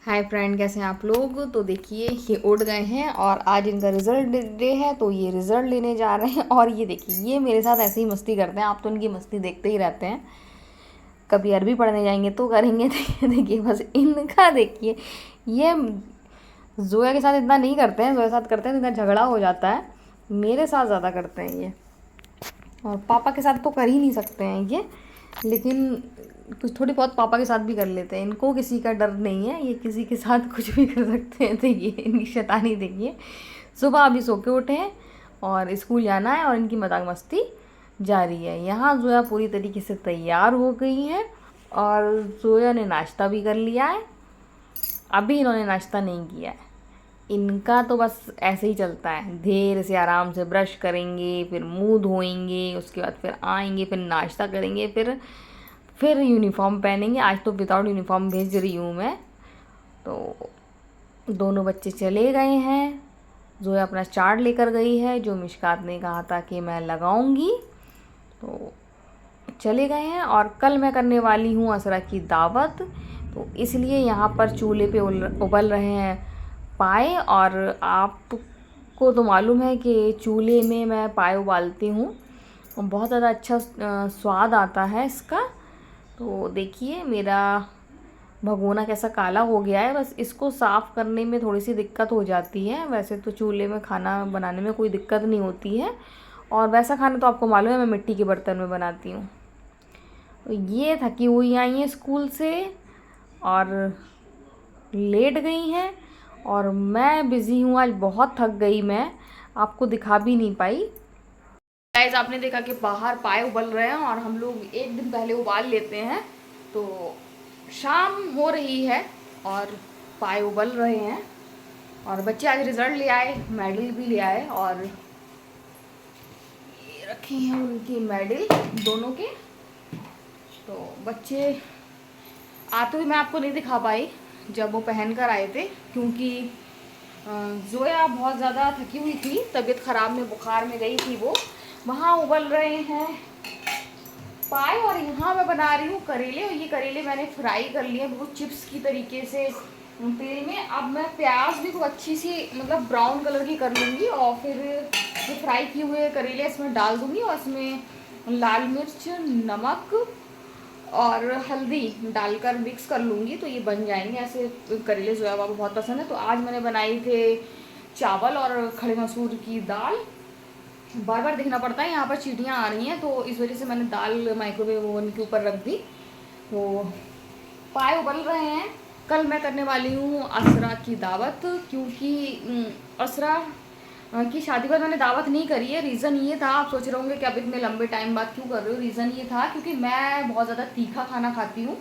Hi friend, कैसे हैं आप लोग। तो देखिए ये उठ गए हैं और आज इनका रिज़ल्ट डे है, तो ये रिज़ल्ट लेने जा रहे हैं। और ये देखिए ये मेरे साथ ऐसे ही मस्ती करते हैं। आप तो इनकी मस्ती देखते ही रहते हैं। कभी अरबी पढ़ने जाएंगे तो करेंगे। देखिए देखिए बस इनका देखिए। ये जोया के साथ इतना नहीं करते हैं, जोया के साथ करते हैं तो इतना झगड़ा हो जाता है। मेरे साथ ज़्यादा करते हैं ये। और पापा के साथ तो कर ही नहीं सकते हैं ये, लेकिन कुछ थोड़ी बहुत पापा के साथ भी कर लेते हैं। इनको किसी का डर नहीं है, ये किसी के साथ कुछ भी कर सकते हैं। तो ये इनकी शैतानी देखिए। सुबह अभी सो के उठे हैं और स्कूल जाना है और इनकी मजाक मस्ती जारी है। यहाँ जोया पूरी तरीके से तैयार हो गई है और जोया ने नाश्ता भी कर लिया है। अभी इन्होंने नाश्ता नहीं किया है। इनका तो बस ऐसे ही चलता है, धीरे से आराम से ब्रश करेंगे, फिर मुंह धोएंगे, उसके बाद फिर आएंगे, फिर नाश्ता करेंगे, फिर यूनिफॉर्म पहनेंगे। आज तो विदाउट यूनिफॉर्म भेज रही हूँ मैं। तो दोनों बच्चे चले गए हैं। जोया अपना चार्ट लेकर गई है जो मिशकात ने कहा था कि मैं लगाऊंगी, तो चले गए हैं। और कल मैं करने वाली हूँ असरा की दावत, तो इसलिए यहाँ पर चूल्हे पे उबल रहे हैं पाए। और आपको तो मालूम है कि चूल्हे में मैं पाए उबालती हूँ, बहुत ज़्यादा अच्छा स्वाद आता है इसका। तो देखिए मेरा भगोना कैसा काला हो गया है। बस इसको साफ़ करने में थोड़ी सी दिक्कत हो जाती है। वैसे तो चूल्हे में खाना बनाने में कोई दिक्कत नहीं होती है, और वैसा खाना तो आपको मालूम है मैं मिट्टी के बर्तन में बनाती हूँ। तो ये थकी हुई आई हैं स्कूल से और लेट गई हैं, और मैं बिज़ी हूँ आज, बहुत थक गई मैं, आपको दिखा भी नहीं पाई। गाइस आपने देखा कि बाहर पाए उबल रहे हैं और हम लोग एक दिन पहले उबाल लेते हैं। तो शाम हो रही है और पाए उबल रहे हैं, और बच्चे आज रिजल्ट ले आए, मेडल भी ले आए, और ये रखे हैं उनके मेडल दोनों के। तो बच्चे आते हुए मैं आपको नहीं दिखा पाई जब वो पहन कर आए थे, क्योंकि जोया बहुत ज़्यादा थकी हुई थी, तबीयत ख़राब में बुखार में गई थी वो। वहाँ उबल रहे हैं पाए, और यहाँ मैं बना रही हूँ करेले। और ये करेले मैंने फ्राई कर लिए बहुत चिप्स की तरीके से तेल में। अब मैं प्याज भी खूब अच्छी सी मतलब ब्राउन कलर की कर लूँगी, और फिर ये फ्राई किए हुए करेले इसमें डाल दूँगी, और इसमें लाल मिर्च, नमक और हल्दी डालकर मिक्स कर लूँगी, तो ये बन जाएंगे ऐसे करेले। जोया बाबू बहुत पसंद है। तो आज मैंने बनाई थे चावल और खड़े मसूर की दाल। बार बार देखना पड़ता है, यहाँ पर चींटियाँ आ रही हैं, तो इस वजह से मैंने दाल माइक्रोवेव ओवन के ऊपर रख दी। तो पाए उबल रहे हैं। कल मैं करने वाली हूँ असरा की दावत, क्योंकि असरा की शादी पर मैंने दावत नहीं करी है। रीज़न ये था, आप सोच रहे होंगे कि अब इतने लंबे टाइम बाद क्यों कर रहे हो। रीज़न ये था क्योंकि मैं बहुत ज़्यादा तीखा खाना खाती हूँ,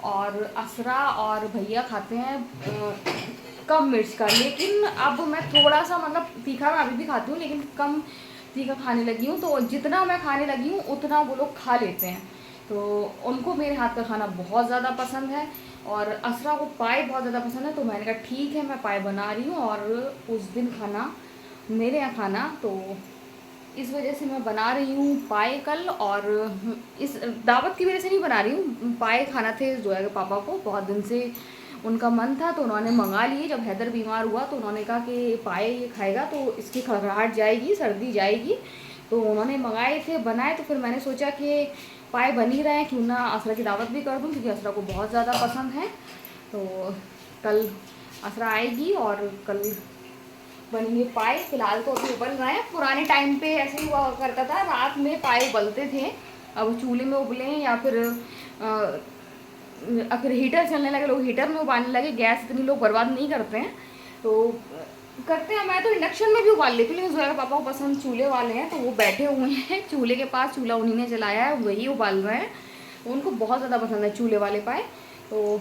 और असरा और भैया खाते हैं कम मिर्च का। लेकिन अब मैं थोड़ा सा मतलब तीखा मैं अभी भी खाती हूँ, लेकिन कम तीखा खाने लगी हूँ। तो जितना मैं खाने लगी हूँ उतना वो लोग खा लेते हैं। तो उनको मेरे हाथ का खाना बहुत ज़्यादा पसंद है, और असरा को पाए बहुत ज़्यादा पसंद है। तो मैंने कहा ठीक है मैं पाए बना रही हूँ, और उस दिन खाना मेरे यहाँ खाना, तो इस वजह से मैं बना रही हूँ पाए कल। और इस दावत की वजह से नहीं बना रही हूँ, पाए खाना थे जोया के पापा को, बहुत दिन से उनका मन था, तो उन्होंने मंगा लिए। जब हैदर बीमार हुआ तो उन्होंने कहा कि पाए ये खाएगा तो इसकी खड़खड़ाहट जाएगी, सर्दी जाएगी, तो उन्होंने मंगाए थे, बनाए। तो फिर मैंने सोचा कि पाए बन ही रहे हैं, क्यों ना असरा की दावत भी कर दूँ, क्योंकि असरा को बहुत ज़्यादा पसंद है। तो कल असरा आएगी और कल बनेंगे पाए। फिलहाल तो अभी उबल रहे हैं। पुराने टाइम पे ऐसे ही हुआ करता था, रात में पाए उबलते थे। अब चूल्हे में उबले हैं या फिर अगर हीटर चलने लगे, लोग हीटर में उबालने लगे। गैस इतनी लोग बर्बाद नहीं करते हैं, तो करते हैं। मैं तो इंडक्शन में भी उबाल लेती हूँ, लेकिन जोया पापा को पसंद चूल्हे वाले हैं, तो वो बैठे हुए हैं चूल्हे के पास। चूल्हा उन्हीं ने जलाया है, वही उबाल रहे हैं। उनको बहुत ज़्यादा पसंद है चूल्हे वाले पाए, तो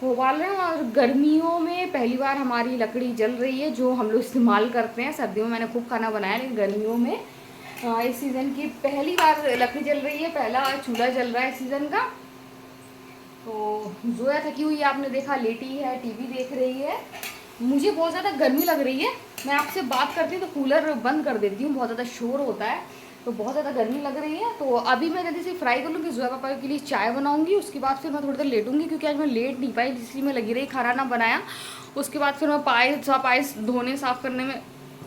वो उबाल रहे हैं। और गर्मियों में पहली बार हमारी लकड़ी जल रही है, जो हम लोग इस्तेमाल करते हैं। सर्दियों में मैंने खूब खाना बनाया, लेकिन गर्मियों में इस सीज़न की पहली बार लकड़ी जल रही है, पहला चूल्हा जल रहा है इस सीज़न का। तो जोया थकी हुई है, आपने देखा लेटी है, टीवी देख रही है। मुझे बहुत ज़्यादा गर्मी लग रही है, मैं आपसे बात करती हूँ तो कूलर बंद कर देती हूँ, बहुत ज़्यादा शोर होता है। तो बहुत ज़्यादा गर्मी लग रही है, तो अभी मैं जल्दी से फ्राई कर लूँगी। ज़ोया पापा के लिए चाय बनाऊँगी, उसके बाद फिर मैं थोड़ी देर लेटूँगी, क्योंकि आज मैं लेट नहीं पाई, इसलिए मैं लगी रही, खाना ना बनाया। उसके बाद फिर मैं पायस धोने साफ़ करने में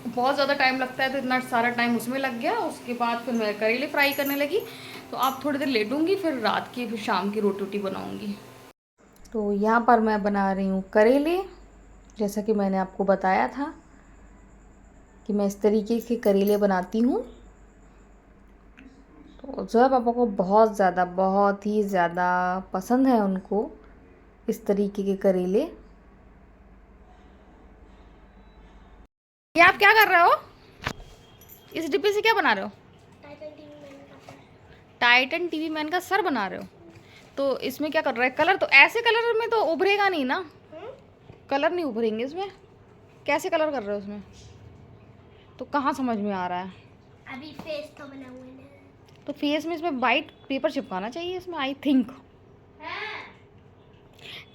बहुत ज़्यादा टाइम लगता है, तो इतना सारा टाइम उसमें लग गया। उसके बाद फिर मैं करेले फ्राई करने लगी। तो आप थोड़ी देर लेटूँगी, फिर रात की फिर शाम की रोटी वोटी बनाऊँगी। तो यहाँ पर मैं बना रही हूँ करेले, जैसा कि मैंने आपको बताया था कि मैं इस तरीके के करेले बनाती हूँ। तो ज़ोया पापा को बहुत ही ज़्यादा पसंद है उनको इस तरीके के करेले। ये आप क्या कर रहे हो? इस डिब्बे से क्या बना रहे हो? टाइटन टीवी मैन का सर बना रहे हो। तो इसमें क्या कर रहा है? कलर तो ऐसे कलर में तो उभरेगा नहीं ना, कलर नहीं उभरेंगे इसमें। कैसे कलर कर रहे हो उसमें? तो कहाँ समझ में आ रहा है? अभी फेस तो बना हुआ है। तो फेस में इसमें वाइट पेपर चिपकाना चाहिए इसमें, आई थिंक।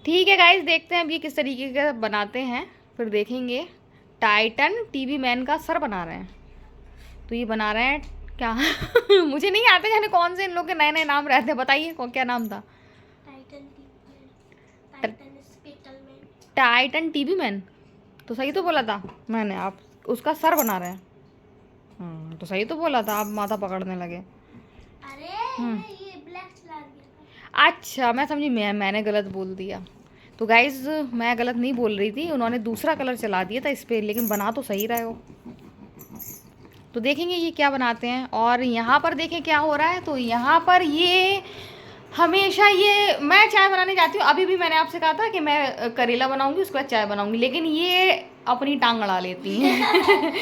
ठीक है गाइस, देखते हैं अब ये किस तरीके का बनाते हैं, फिर देखेंगे। टाइटन टीवी मैन का सर बना रहे हैं। तो ये बना रहे हैं क्या? मुझे नहीं आते जाने कौन से इन लोग के नए नए नाम रहते हैं, बताइए क्या नाम था? Titan TV man. तो सही तो बोला था मैंने, आप उसका सर बना रहे हैं। तो सही तो बोला था, आप माथा पकड़ने लगे। अरे ये ब्लैक चला दिया। अच्छा, मैं समझी मैंने गलत बोल दिया। तो गाइज मैं गलत नहीं बोल रही थी, उन्होंने दूसरा कलर चला दिया था इस पर, लेकिन बना तो सही रहे हो। तो देखेंगे ये क्या बनाते हैं। और यहाँ पर देखें क्या हो रहा है। तो यहाँ पर ये हमेशा ये मैं चाय बनाने जाती हूँ, अभी भी मैंने आपसे कहा था कि मैं करेला बनाऊंगी उसके बाद चाय बनाऊंगी, लेकिन ये अपनी टांग अड़ा लेती हैं।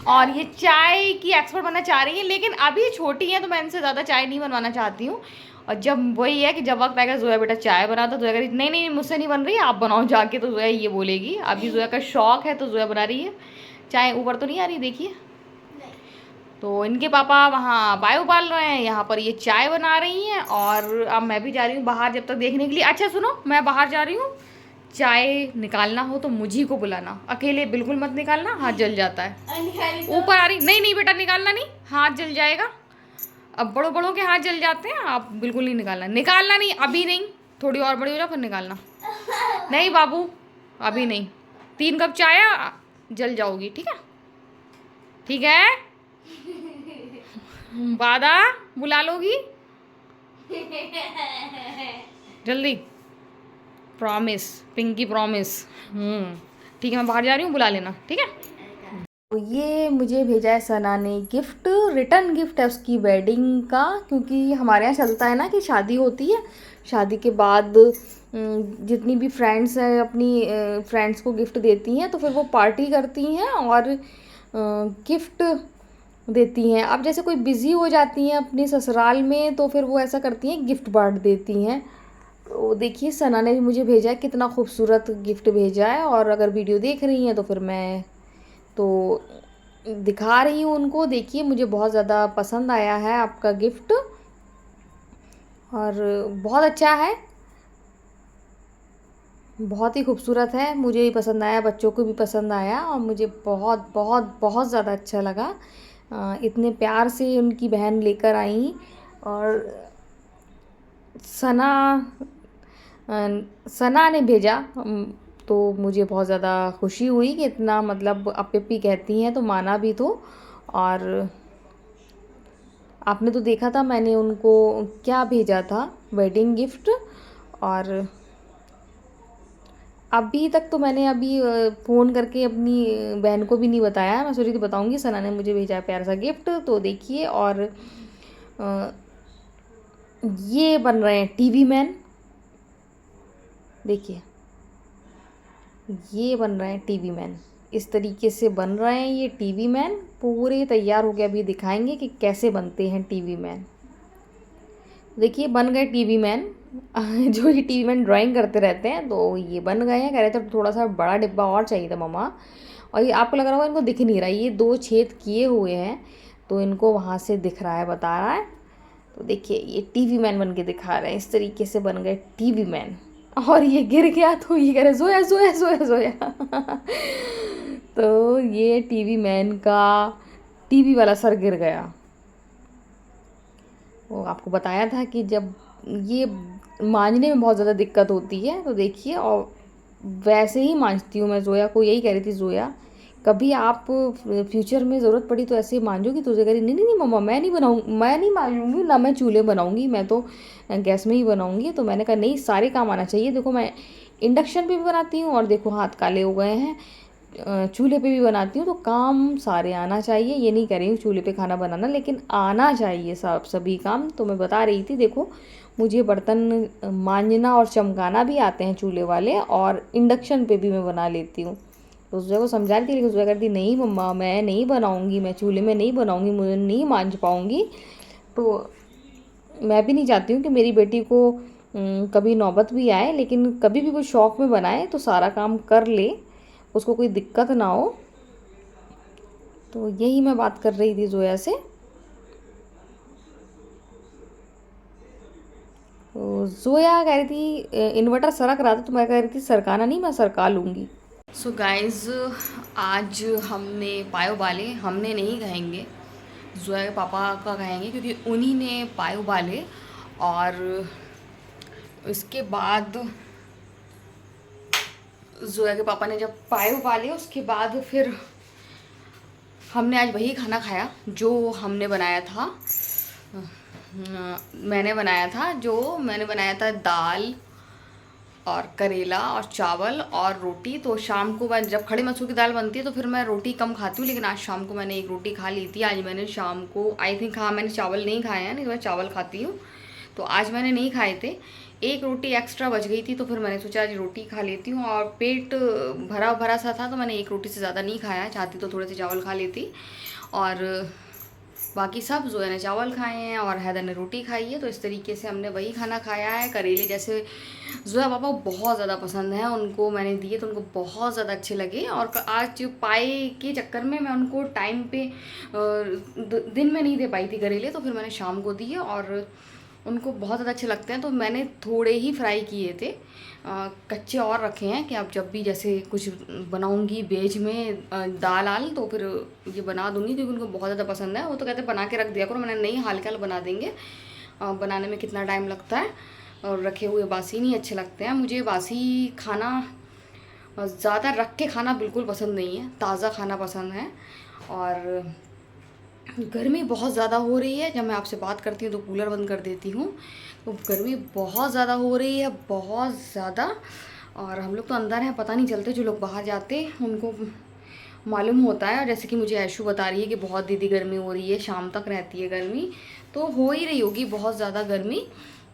और ये चाय की एक्सपर्ट बनना चाह रही है, लेकिन अभी छोटी हैं तो मैं इनसे ज़्यादा चाय नहीं बनवाना चाहती हूँ। और जब वही है कि जब वक्त आएगा ज़ोया बेटा चाय बना, तो ज़ोया करी नहीं नहीं मुझसे नहीं बन रही, आप बनाओ जाके, तो ज़ोया ये बोलेगी। अभी ज़ोया का शौक है तो ज़ोया बना रही है चाय। ऊपर तो नहीं आ रही, देखिए। तो इनके पापा वहाँ पाए उबाल रहे हैं, यहाँ पर ये चाय बना रही हैं। और अब मैं भी जा रही हूँ बाहर जब तक देखने के लिए। अच्छा सुनो, मैं बाहर जा रही हूँ, चाय निकालना हो तो मुझी को बुलाना, अकेले बिल्कुल मत निकालना, हाथ जल जाता है। ऊपर आ रही, नहीं नहीं बेटा निकालना नहीं, हाथ जल जाएगा। अब बड़ों बड़ों के हाथ जल जाते हैं, आप बिल्कुल नहीं निकालना, निकालना नहीं अभी नहीं, थोड़ी और बड़ी हो जाए फिर निकालना। नहीं बाबू अभी नहीं, 3 कप चाय जल जाओगी, ठीक है? ठीक है, वादा बुला लोगी जल्दी, प्रॉमिस, पिंकी प्रॉमिस। ठीक है, मैं बाहर जा रही हूँ, बुला लेना, ठीक है? तो ये मुझे भेजा है सना ने गिफ्ट, रिटर्न गिफ्ट है उसकी वेडिंग का, क्योंकि हमारे यहाँ चलता है ना कि शादी होती है, शादी के बाद जितनी भी फ्रेंड्स हैं अपनी फ्रेंड्स को गिफ्ट देती हैं, तो फिर वो पार्टी करती हैं और गिफ्ट देती हैं। अब जैसे कोई बिज़ी हो जाती हैं अपने ससुराल में, तो फिर वो ऐसा करती हैं गिफ्ट बांट देती हैं। तो देखिए सना ने भी मुझे भेजा है, कितना खूबसूरत गिफ्ट भेजा है। और अगर वीडियो देख रही हैं तो फिर मैं तो दिखा रही हूँ उनको। देखिए मुझे बहुत ज़्यादा पसंद आया है आपका गिफ्ट, और बहुत अच्छा है, बहुत ही खूबसूरत है, मुझे भी पसंद आया, बच्चों को भी पसंद आया, और मुझे बहुत बहुत बहुत ज़्यादा अच्छा लगा। इतने प्यार से उनकी बहन लेकर आई। और सना ने भेजा, तो मुझे बहुत ज़्यादा खुशी हुई कि इतना, मतलब अप्पी कहती हैं तो माना भी तो। और आपने तो देखा था मैंने उनको क्या भेजा था, वेडिंग गिफ्ट। और अभी तक तो मैंने अभी फ़ोन करके अपनी बहन को भी नहीं बताया, मैं सोची तो बताऊंगी। सना ने मुझे भेजा है प्यारा सा गिफ्ट, तो देखिए। और ये बन रहे हैं टीवी मैन, देखिए ये बन रहे हैं टीवी मैन, इस तरीके से बन रहे हैं ये टीवी मैन। पूरे तैयार हो गए, अभी दिखाएंगे कि कैसे बनते हैं टीवी मैन। देखिए बन गए टीवी मैन। जो ये टीवी मैन ड्राइंग करते रहते हैं, तो ये बन गए हैं। कह रहे थे थोड़ा सा बड़ा डिब्बा और चाहिए था मम्मा। और ये आपको लग रहा होगा इनको दिख नहीं रहा है, ये 2 छेद किए हुए हैं, तो इनको वहाँ से दिख रहा है, बता रहा है। तो देखिए ये टीवी मैन बन के दिखा रहे हैं, इस तरीके से बन गए टीवी मैन। और ये गिर गया तो ये कह रहे जोया जोया जोया जोया। तो ये टीवी मैन का टीवी वाला सर गिर गया। वो आपको बताया था कि जब ये मांजने में बहुत ज़्यादा दिक्कत होती है तो देखिए, और वैसे ही मांजती हूँ मैं। ज़ोया को यही कह रही थी, ज़ोया कभी आप फ्यूचर में ज़रूरत पड़ी तो ऐसे ही मांजोगी? तो उसे कह रही नहीं नहीं नहीं मम्मा, मैं नहीं मांजूंगी ना, मैं चूल्हे बनाऊंगी, मैं तो गैस में ही बनाऊंगी। तो मैंने कहा नहीं, सारे काम आना चाहिए। देखो मैं इंडक्शन पे भी बनाती हूँ और देखो हाथ काले हो गए हैं, चूल्हे पे भी बनाती हूँ, तो काम सारे आना चाहिए। ये नहीं कह रही हूँ चूल्हे पे खाना बनाना, लेकिन आना चाहिए सब सभी काम। तो मैं बता रही थी देखो, मुझे बर्तन मांजना और चमकाना भी आते हैं चूल्हे वाले, और इंडक्शन पे भी मैं बना लेती हूँ। तो जोया को समझा रही थी, लेकिन जोया कहती नहीं मम्मा, मैं नहीं बनाऊँगी, मैं चूल्हे में नहीं बनाऊँगी, मुझे नहीं मांझ पाऊँगी। तो मैं भी नहीं चाहती हूँ कि मेरी बेटी को कभी नौबत भी आए, लेकिन कभी भी वो शौक़ में बनाए तो सारा काम कर ले, उसको कोई दिक्कत ना हो। तो यही मैं बात कर रही थी जोया से। तो जोया कह रही थी इन्वर्टर सरक रहा था, तो मैं कह रही थी सरकाना नहीं, मैं सरका लूँगी। सो गाइज़, आज हमने पाए उबाले, हमने नहीं कहेंगे, जोया के पापा का कहेंगे, क्योंकि उन्हीं ने पाए उबाले। और इसके बाद जोया के पापा ने जब पाए उबाले, उसके बाद फिर हमने आज वही खाना खाया जो हमने बनाया था। मैंने बनाया था दाल और करेला और चावल और रोटी। तो शाम को मैं, जब खड़े मसूर की दाल बनती है तो फिर मैं रोटी कम खाती हूँ, लेकिन आज शाम को मैंने एक रोटी खा ली थी। आज मैंने शाम को आई थिंक, हाँ मैंने चावल नहीं खाए हैं, नहीं तो मैं चावल खाती हूँ, तो आज मैंने नहीं खाए थे। एक रोटी एक्स्ट्रा बच गई थी, तो फिर मैंने सोचा आज रोटी खा लेती हूँ, और पेट भरा भरा सा था, तो मैंने एक रोटी से ज़्यादा नहीं खाया। चाहती तो थोड़े से चावल खा लेती, और बाकी सब जोया ने चावल खाए हैं और हैदर ने रोटी खाई है। तो इस तरीके से हमने वही खाना खाया है। करेले जैसे जोया पापा बहुत ज़्यादा पसंद है उनको, मैंने दिए तो उनको बहुत ज़्यादा अच्छे लगे। और आज पाए के चक्कर में मैं उनको टाइम पे दिन में नहीं दे पाई थी करेले, तो फिर मैंने शाम को दिए और उनको बहुत ज़्यादा अच्छे लगते हैं। तो मैंने थोड़े ही फ्राई किए थे, कच्चे और रखे हैं कि अब जब भी जैसे कुछ बनाऊंगी वेज में दाल आल, तो फिर ये बना दूंगी, क्योंकि उनको बहुत ज़्यादा पसंद है। वो तो कहते हैं बना के रख दिया करो, मैंने नहीं, हाल के हाल बना देंगे। बनाने में कितना टाइम लगता है, और रखे हुए बासी नहीं अच्छे लगते हैं। मुझे बासी खाना ज़्यादा रख के खाना बिल्कुल पसंद नहीं है, ताज़ा खाना पसंद है। और गर्मी बहुत ज़्यादा हो रही है, जब मैं आपसे बात करती हूँ तो कूलर बंद कर देती हूँ। तो गर्मी बहुत ज़्यादा हो रही है, बहुत ज़्यादा। और हम लोग तो अंदर हैं, पता नहीं चलते, जो लोग बाहर जाते उनको मालूम होता है। और जैसे कि मुझे ऐशू बता रही है कि बहुत दीदी गर्मी हो रही है, शाम तक रहती है गर्मी, तो हो ही रही होगी बहुत ज़्यादा गर्मी।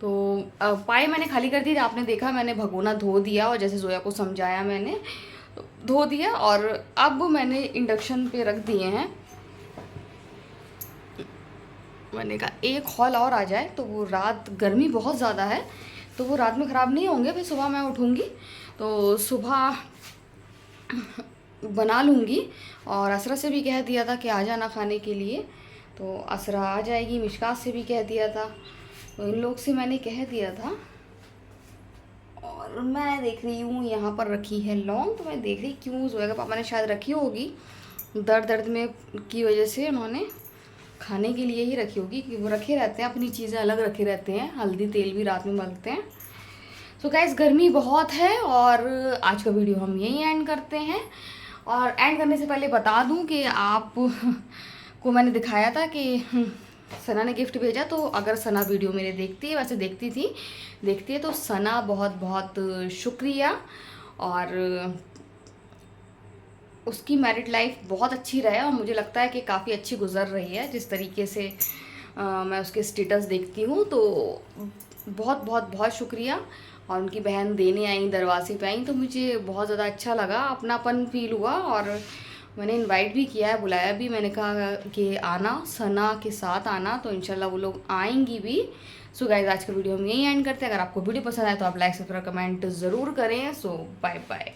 तो पाए मैंने खाली कर दी, आपने देखा, मैंने भगोना धो दिया, और जैसे जोया को समझाया मैंने धो दिया। और अब मैंने इंडक्शन पे रख दिए हैं। मैंने कहा एक हॉल और आ जाए, तो वो रात, गर्मी बहुत ज़्यादा है तो वो रात में ख़राब नहीं होंगे। फिर सुबह मैं उठूँगी तो सुबह बना लूँगी। और असरा से भी कह दिया था कि आ जाना खाने के लिए, तो असरा आ जाएगी। मिशकात से भी कह दिया था, तो इन लोग से मैंने कह दिया था। और मैं देख रही हूँ यहाँ पर रखी है लौंग, तो मैं देख रही क्यों, जोया के पापा ने शायद रखी होगी, दर्द में की वजह से उन्होंने खाने के लिए ही रखी होगी, कि वो रखे रहते हैं, अपनी चीज़ें अलग रखे रहते हैं, हल्दी तेल भी रात में मलते हैं। सो गाइस, गर्मी बहुत है, और आज का वीडियो हम यहीं एंड करते हैं। और एंड करने से पहले बता दूं कि आप को मैंने दिखाया था कि सना ने गिफ्ट भेजा, तो अगर सना वीडियो मेरे देखती है, वैसे देखती है, तो सना बहुत बहुत शुक्रिया। और उसकी मैरिड लाइफ बहुत अच्छी रहे, और मुझे लगता है कि काफ़ी अच्छी गुजर रही है, जिस तरीके से मैं उसके स्टेटस देखती हूँ। तो बहुत बहुत बहुत शुक्रिया। और उनकी बहन देने आई, दरवाजे पे आई, तो मुझे बहुत ज़्यादा अच्छा लगा, अपनापन फील हुआ। और मैंने इनवाइट भी किया है, बुलाया भी, मैंने कहा कि आना, सना के साथ आना, तो इंशाल्लाह वो लोग आएंगी भी। सो गाइस, आज का वीडियो हम यहीं एंड करते हैं। अगर आपको वीडियो पसंद आए तो आप लाइक, सब्सक्राइब, कमेंट ज़रूर करें। सो बाय बाय।